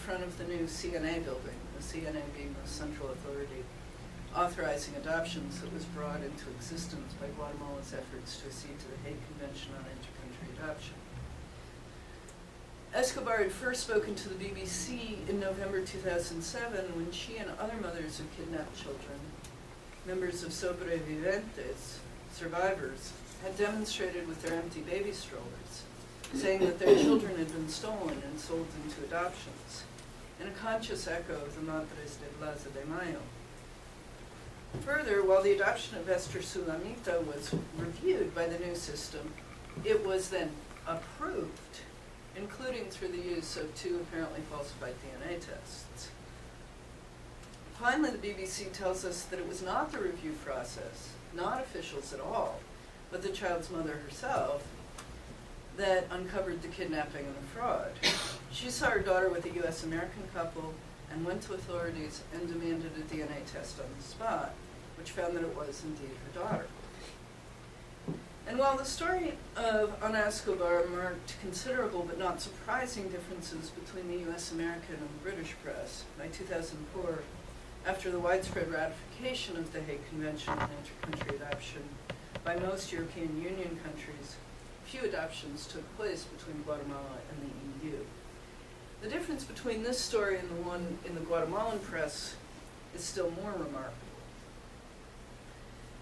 front of the new CNA building, the CNA being the central authority authorizing adoptions that was brought into existence by Guatemala's efforts to accede to the Hague Convention on Intercountry Adoption. Escobar had first spoken to the BBC in November 2007 when she and other mothers of kidnapped children, members of Sobrevivientes, survivors, had demonstrated with their empty baby strollers, saying that their children had been stolen and sold into adoptions, in a conscious echo of the Madres de Plaza de Mayo. Further, while the adoption of Esther Sulamita was reviewed by the new system, it was then approved, including through the use of 2 apparently falsified DNA tests. Finally, the BBC tells us that it was not the review process, not officials at all, but the child's mother herself, that uncovered the kidnapping and the fraud. She saw her daughter with a U.S.-American couple and went to authorities and demanded a DNA test on the spot, which found that it was indeed her daughter. And while the story of Ana Escobar marked considerable but not surprising differences between the U.S.-American and the British press, by 2004, after the widespread ratification of the Hague Convention on Intercountry Adoption by most European Union countries, few adoptions took place between Guatemala and the EU. The difference between this story and the one in the Guatemalan press is still more remarkable.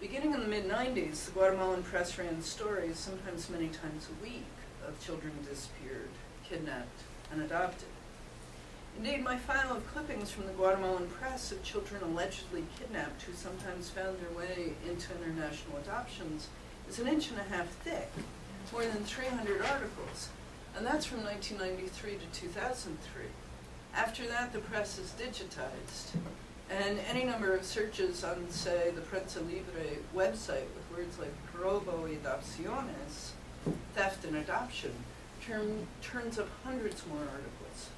Beginning in the mid-90s, the Guatemalan press ran stories, sometimes many times a week, of children disappeared, kidnapped, and adopted. Indeed, my file of clippings from the Guatemalan press of children allegedly kidnapped who sometimes found their way into international adoptions is 1.5 inches thick, more than 300 articles, and that's from 1993 to 2003. After that, the press is digitized, and any number of searches on, say, the Prensa Libre website with words like robo y adopciones, theft and adoption, turns up hundreds more articles.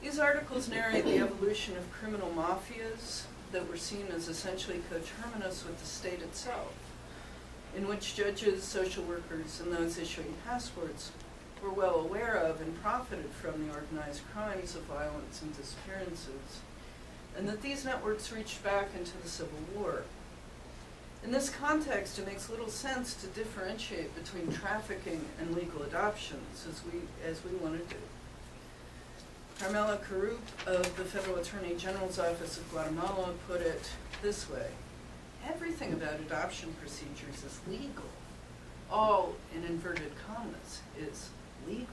These articles narrate the evolution of criminal mafias that were seen as essentially coterminous with the state itself, in which judges, social workers, and those issuing passports were well aware of and profited from the organized crimes of violence and disappearances, and that these networks reached back into the Civil War. In this context, it makes little sense to differentiate between trafficking and legal adoptions, as we want to do. Carmela Carup of the Federal Attorney General's Office of Guatemala put it this way: everything about adoption procedures is legal. All, in inverted commas, is legal.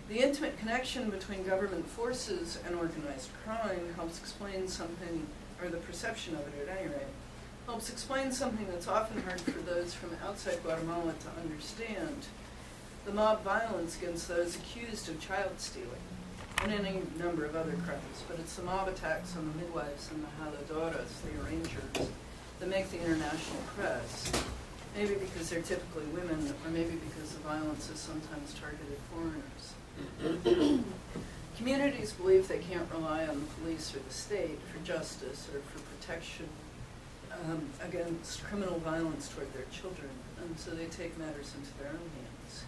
The intimate connection between government forces and organized crime helps explain something, or the perception of it at any rate, helps explain something that's often hard for those from outside Guatemala to understand: the mob violence against those accused of child stealing, and any number of other crimes. But it's the mob attacks on the midwives and the jaladoras, the arrangers, that make the international press. Maybe because they're typically women, or maybe because the violence is sometimes targeted foreigners. Communities believe they can't rely on the police or the state for justice or for protection against criminal violence toward their children, and so they take matters into their own hands.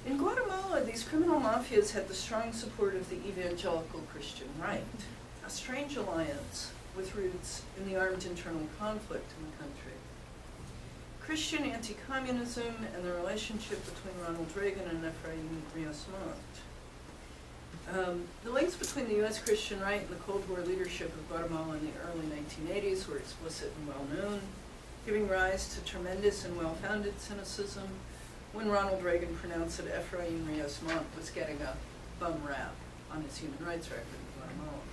In Guatemala, these criminal mafias had the strong support of the evangelical Christian right, a strange alliance with roots in the armed internal conflict in the country. Christian anti-communism and the relationship between Ronald Reagan and Efraín Ríos Montt. The links between the U.S. Christian right and the Cold War leadership of Guatemala in the early 1980s were explicit and well known, giving rise to tremendous and well-founded cynicism when Ronald Reagan pronounced that Efraín Ríos Montt was getting a bum rap on his human rights record in Guatemala.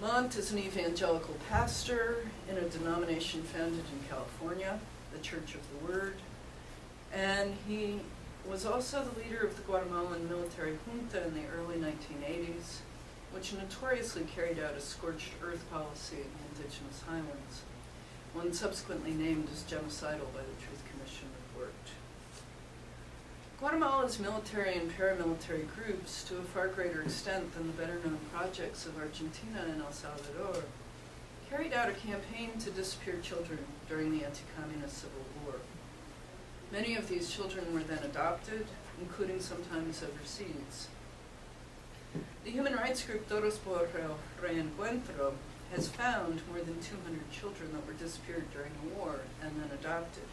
Montt is an evangelical pastor in a denomination founded in California, the Church of the Word, and he was also the leader of the Guatemalan military junta in the early 1980s, which notoriously carried out a scorched earth policy in the indigenous highlands, one subsequently named as genocidal by the Truth Commission report. Guatemala's military and paramilitary groups, to a far greater extent than the better-known projects of Argentina and El Salvador, carried out a campaign to disappear children during the anti-communist civil war. Many of these children were then adopted, including sometimes overseas. The human rights group Todos por el Reencuentro has found more than 200 children that were disappeared during the war and then adopted.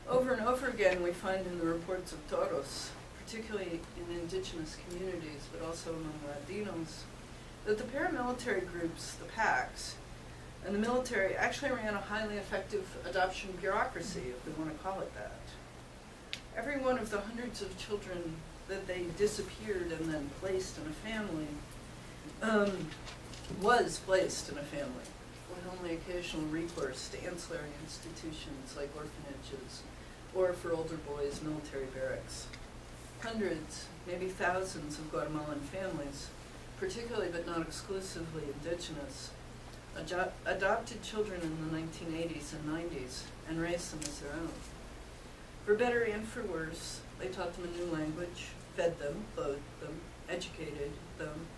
Over and over again, we find in the reports of Todos, particularly in indigenous communities, but also among Latinos, that the paramilitary groups, the PACs, and the military actually ran a highly effective adoption bureaucracy, if we want to call it that. Every one of the hundreds of children that they disappeared and then placed in a family was placed in a family, with only occasional recourse to ancillary institutions like orphanages, or for older boys, military barracks. Hundreds, maybe thousands of Guatemalan families, particularly but not exclusively indigenous, adopted children in the 1980s and 90s and raised them as their own. For better and for worse, they taught them a new language, fed them, clothed them, educated them,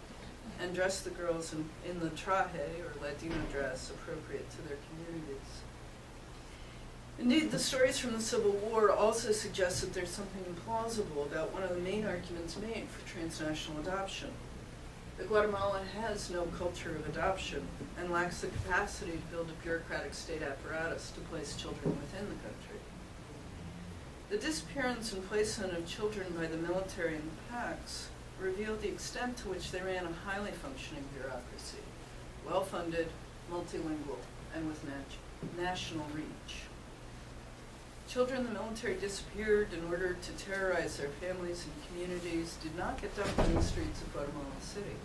and dressed the girls in the traje, or Latino dress, appropriate to their communities. Indeed, the stories from the Civil War also suggest that there's something implausible about one of the main arguments made for transnational adoption. That Guatemala has no culture of adoption and lacks the capacity to build a bureaucratic state apparatus to place children within the country. The disappearance and placement of children by the military and the PACs revealed the extent to which they ran a highly functioning bureaucracy, well-funded, multilingual, and with national reach. Children the military disappeared in order to terrorize their families and communities did not get dumped in the streets of Guatemala City.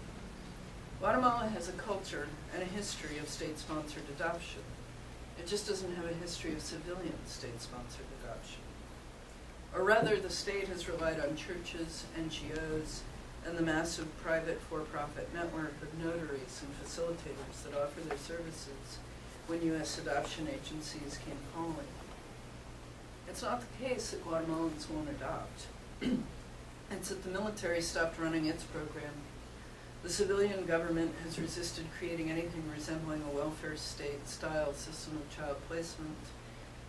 Guatemala has a culture and a history of state-sponsored adoption. It just doesn't have a history of civilian state-sponsored adoption. Or rather, the state has relied on churches, NGOs, and the massive private for-profit network of notaries and facilitators that offer their services when U.S. adoption agencies came calling. It's not the case that Guatemalans won't adopt. It's that the military stopped running its program. The civilian government has resisted creating anything resembling a welfare state-style system of child placement,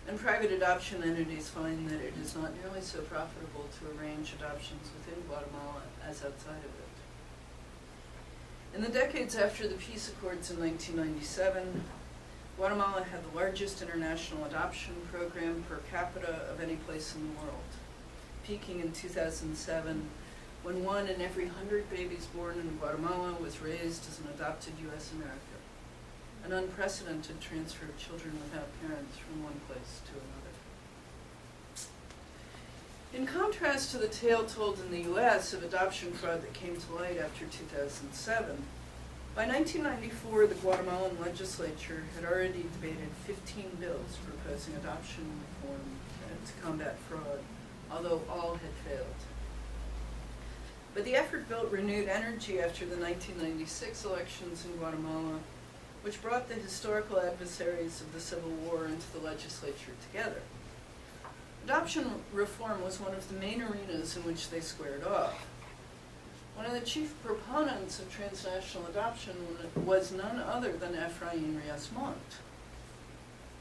and private adoption entities find that it is not nearly so profitable to arrange adoptions within Guatemala as outside of it. In the decades after the peace accords in 1997, Guatemala had the largest international adoption program per capita of any place in the world, peaking in 2007 when 1 in every 100 babies born in Guatemala was raised as an adopted U.S. American, an unprecedented transfer of children without parents from one place to another. In contrast to the tale told in the U.S. of adoption fraud that came to light after 2007, by 1994, the Guatemalan legislature had already debated 15 bills proposing adoption reform to combat fraud, although all had failed. But the effort built renewed energy after the 1996 elections in Guatemala, which brought the historical adversaries of the Civil War into the legislature together. Adoption reform was one of the main arenas in which they squared off. One of the chief proponents of transnational adoption was none other than Efraín Reyes Montt.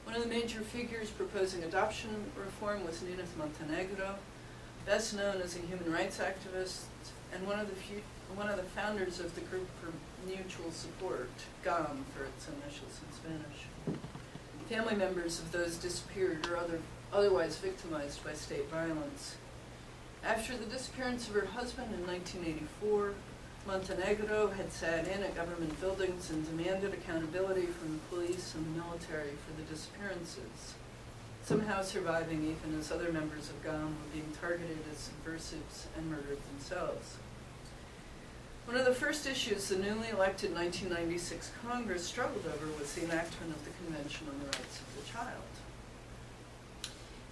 One of the major figures proposing adoption reform was Nineth Montenegro, best known as a human rights activist and one of the founders of the group for mutual support, GAM for its initials in Spanish. Family members of those disappeared or otherwise victimized by state violence. After the disappearance of her husband in 1984, Montenegro had sat in at government buildings and demanded accountability from the police and the military for the disappearances, somehow surviving even as other members of GAM were being targeted as subversives and murdered themselves. One of the first issues the newly elected 1996 Congress struggled over was the enactment of the Convention on the Rights of the Child.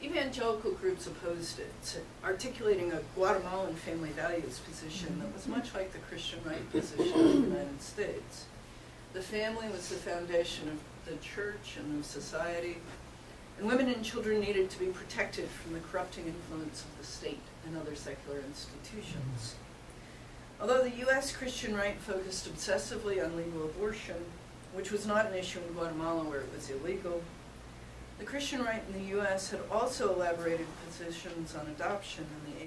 Evangelical groups opposed it, articulating a Guatemalan family values position that was much like the Christian right position in the United States. The family was the foundation of the church and of society, and women and children needed to be protected from the corrupting influence of the state and other secular institutions. Although the U.S. Christian right focused obsessively on legal abortion, which was not an issue in Guatemala where it was illegal, The Christian right in the U.S. had also elaborated positions on adoption in the